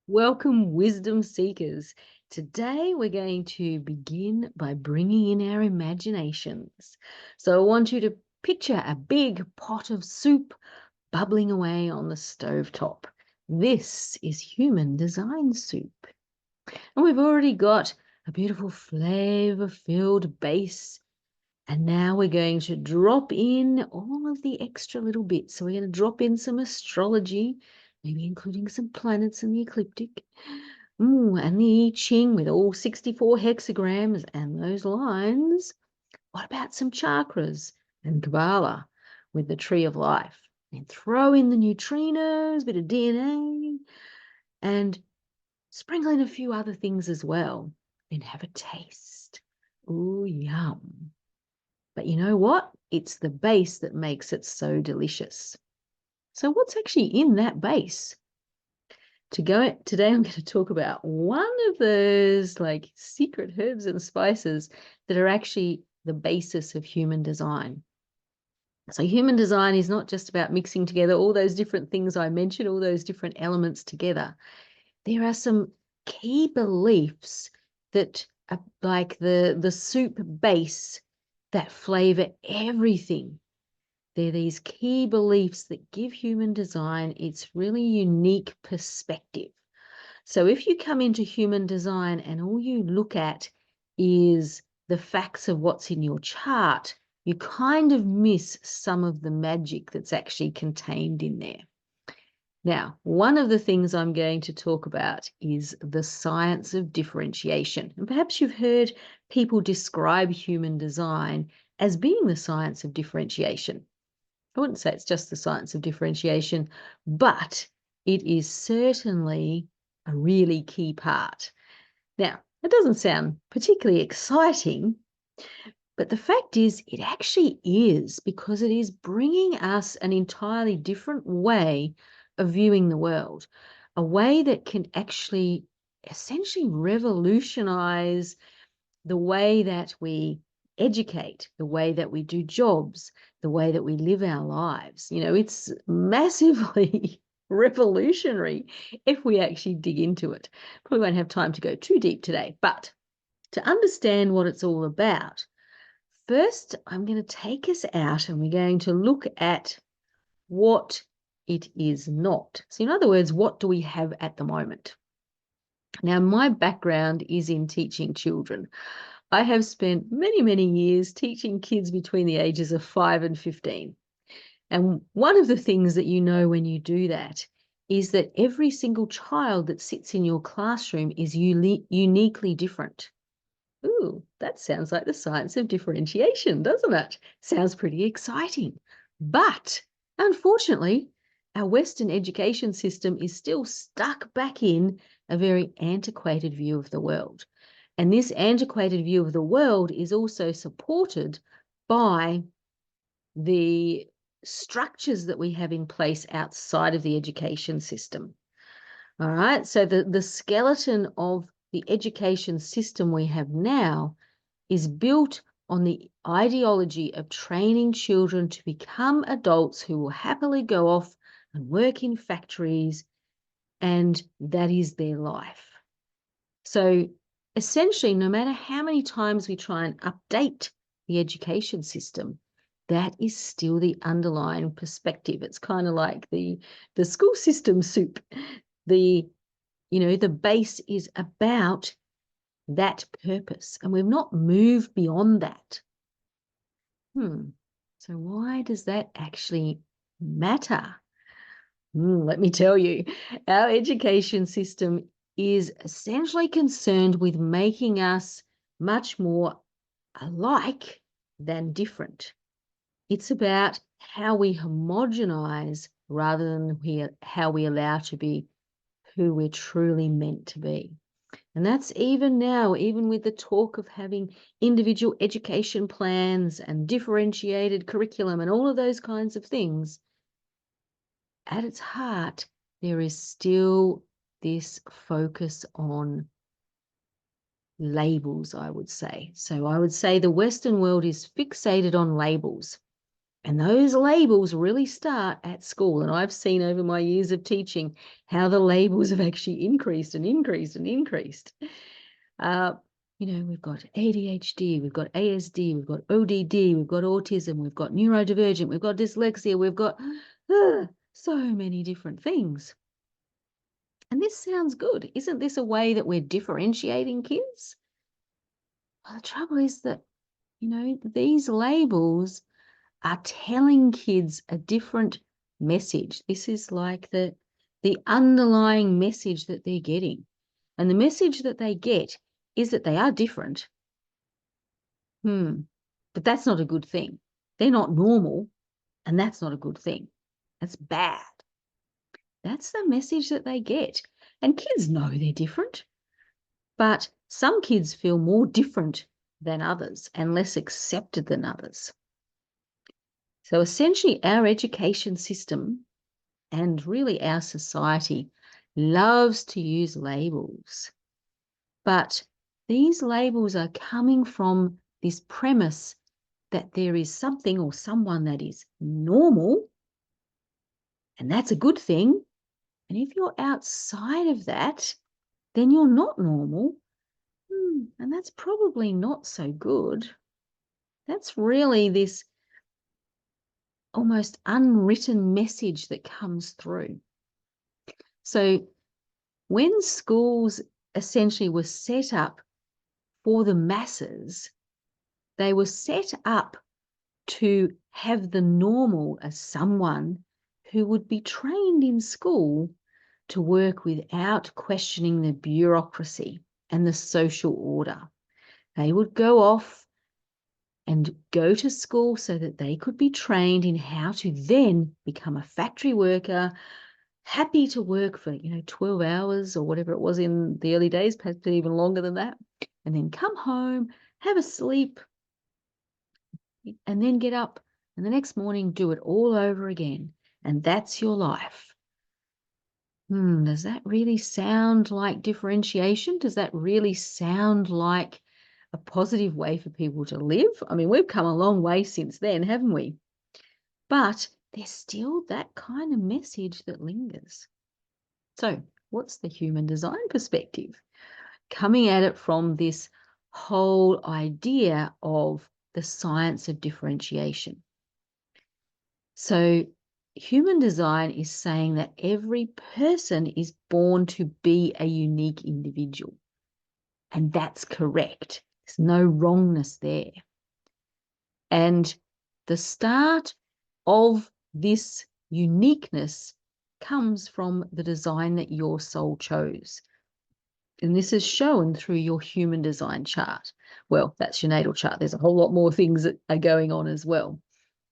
Welcome, wisdom seekers. Today we're going to begin by bringing in our imaginations. So I want you to picture a big pot of soup bubbling away on the stovetop. This is human design soup. And we've already got a beautiful flavor-filled base. And now we're going to drop in all of the extra little bits. So we're going to drop in some astrology, maybe including some planets in the ecliptic, and the I Ching with all 64 hexagrams and those lines. What about some chakras and Kabbalah with the tree of life? And throw in the neutrinos, bit of DNA, and sprinkle in a few other things as well. Then have a taste. Ooh, yum. But you know what? It's the base that makes it so delicious. So what's actually in that base? Today I'm going to talk about one of those like secret herbs and spices that are actually the basis of human design. So human design is not just about mixing together all those different things I mentioned, all those different elements together. There are some key beliefs that are like the soup base that flavor everything. They're these key beliefs that give human design its really unique perspective. So if you come into human design and all you look at is the facts of what's in your chart, you kind of miss some of the magic that's actually contained in there. Now, one of the things I'm going to talk about is the science of differentiation. And perhaps you've heard people describe human design as being the science of differentiation. I wouldn't say it's just the science of differentiation, but it is certainly a really key part. Now, that doesn't sound particularly exciting, but the fact is it actually is, because it is bringing us an entirely different way of viewing the world, a way that can actually essentially revolutionize the way that we educate, the way that we do jobs, the way that we live our lives. You know, it's massively revolutionary if we actually dig into it. Probably won't have time to go too deep today, but to understand what it's all about, first I'm going to take us out and we're going to look at what it is not. So in other words, what do we have at the moment? Now, my background is in teaching children. I have spent many, many years teaching kids between the ages of 5 and 15. And one of the things that you know when you do that is that every single child that sits in your classroom is uniquely different. Ooh, that sounds like the science of differentiation, doesn't it? Sounds pretty exciting. But unfortunately, our Western education system is still stuck back in a very antiquated view of the world. And this antiquated view of the world is also supported by the structures that we have in place outside of the education system. All right, so the skeleton of the education system we have now is built on the ideology of training children to become adults who will happily go off and work in factories, and that is their life. So essentially, no matter how many times we try and update the education system, that is still the underlying perspective. It's kind of like the school system soup. The base is about that purpose, and we've not moved beyond that. So why does that actually matter? Let me tell you, our education system is essentially concerned with making us much more alike than different. It's about how we homogenize rather than how we allow to be who we're truly meant to be. And that's even now, even with the talk of having individual education plans and differentiated curriculum and all of those kinds of things, at its heart, there is still this focus on labels, I would say. So I would say the Western world is fixated on labels. And those labels really start at school. And I've seen over my years of teaching how the labels have actually increased and increased and increased. We've got ADHD, we've got ASD, we've got ODD, we've got autism, we've got neurodivergent, we've got dyslexia, we've got so many different things. And this sounds good. Isn't this a way that we're differentiating kids? Well, the trouble is that, these labels are telling kids a different message. This is like the underlying message that they're getting. And the message that they get is that they are different. But that's not a good thing. They're not normal, and that's not a good thing. That's bad. That's the message that they get. And kids know they're different. But some kids feel more different than others and less accepted than others. So essentially, our education system and really our society loves to use labels. But these labels are coming from this premise that there is something or someone that is normal, and that's a good thing. And if you're outside of that, then you're not normal. And that's probably not so good. That's really this almost unwritten message that comes through. So when schools essentially were set up for the masses, they were set up to have the normal as someone who would be trained in school to work without questioning the bureaucracy and the social order. They would go off and go to school so that they could be trained in how to then become a factory worker, happy to work for 12 hours or whatever it was in the early days, perhaps even longer than that, and then come home, have a sleep, and then get up and the next morning do it all over again. And that's your life. Does that really sound like differentiation? Does that really sound like a positive way for people to live? I mean, we've come a long way since then, haven't we? But there's still that kind of message that lingers. So what's the human design perspective? Coming at it from this whole idea of the science of differentiation. So human design is saying that every person is born to be a unique individual. And that's correct. There's no wrongness there. And the start of this uniqueness comes from the design that your soul chose. And this is shown through your human design chart. Well, that's your natal chart. There's a whole lot more things that are going on as well.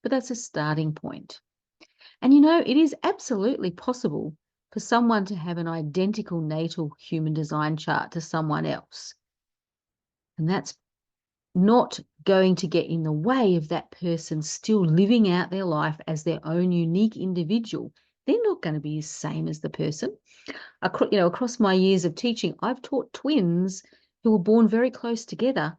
But that's a starting point. And it is absolutely possible for someone to have an identical natal human design chart to someone else. And that's not going to get in the way of that person still living out their life as their own unique individual. They're not going to be the same as the person. Across my years of teaching, I've taught twins who were born very close together.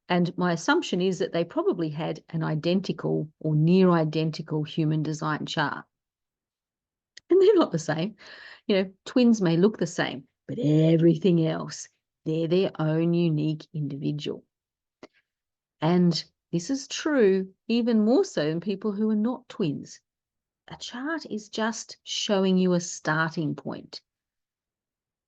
And my assumption is that they probably had an identical or near identical human design chart. And they're not the same. Twins may look the same, but everything else, they're their own unique individual. And this is true even more so than people who are not twins. A chart is just showing you a starting point.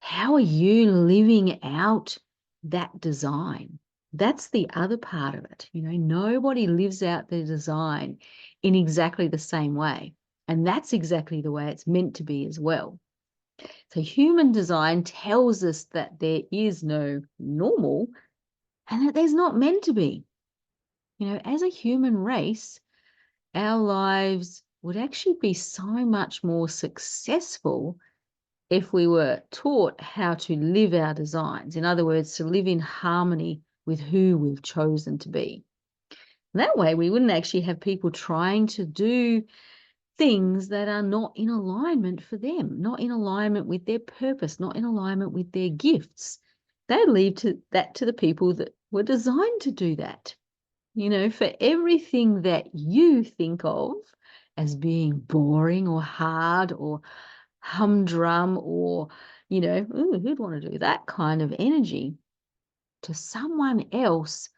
How are you living out that design? That's the other part of it. Nobody lives out their design in exactly the same way. And that's exactly the way it's meant to be as well. So human design tells us that there is no normal and that there's not meant to be. As a human race, our lives would actually be so much more successful if we were taught how to live our designs. In other words, to live in harmony with who we've chosen to be. And that way, we wouldn't actually have people trying to do things that are not in alignment for them, not in alignment with their purpose, not in alignment with their gifts. They leave that to the people that were designed to do that. For everything that you think of as being boring or hard or humdrum or, "Ooh, who'd want to do that kind of energy?" To someone else,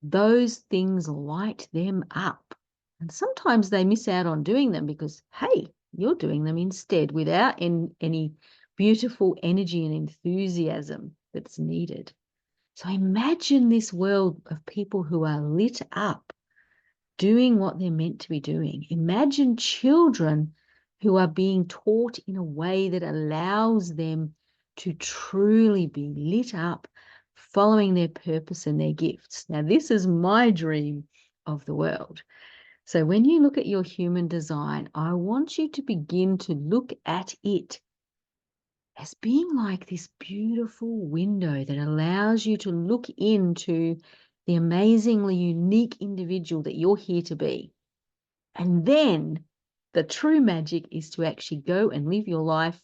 those things light them up. And sometimes they miss out on doing them because, hey, you're doing them instead without any beautiful energy and enthusiasm that's needed. So imagine this world of people who are lit up, doing what they're meant to be doing. Imagine children who are being taught in a way that allows them to truly be lit up, following their purpose and their gifts. Now, this is my dream of the world. So when you look at your human design, I want you to begin to look at it as being like this beautiful window that allows you to look into the amazingly unique individual that you're here to be. And then the true magic is to actually go and live your life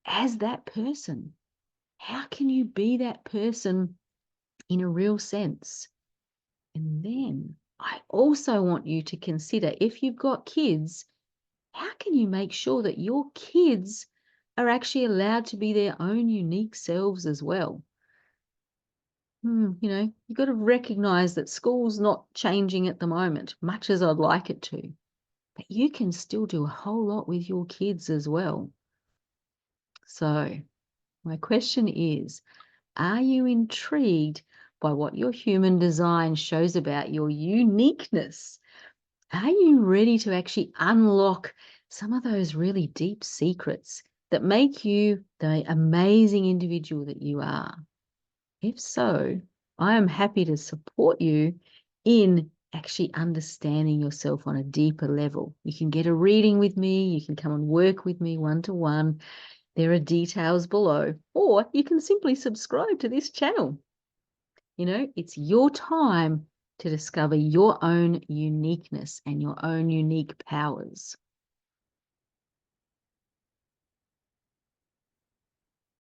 as that person. How can you be that person in a real sense? And then I also want you to consider, if you've got kids, how can you make sure that your kids are actually allowed to be their own unique selves as well? You've got to recognize that school's not changing at the moment, much as I'd like it to, but you can still do a whole lot with your kids as well. So my question is, are you intrigued by what your human design shows about your uniqueness? Are you ready to actually unlock some of those really deep secrets that make you the amazing individual that you are? If so, I am happy to support you in actually understanding yourself on a deeper level. You can get a reading with me. You can come and work with me one-to-one. There are details below, or you can simply subscribe to this channel. It's your time to discover your own uniqueness and your own unique powers.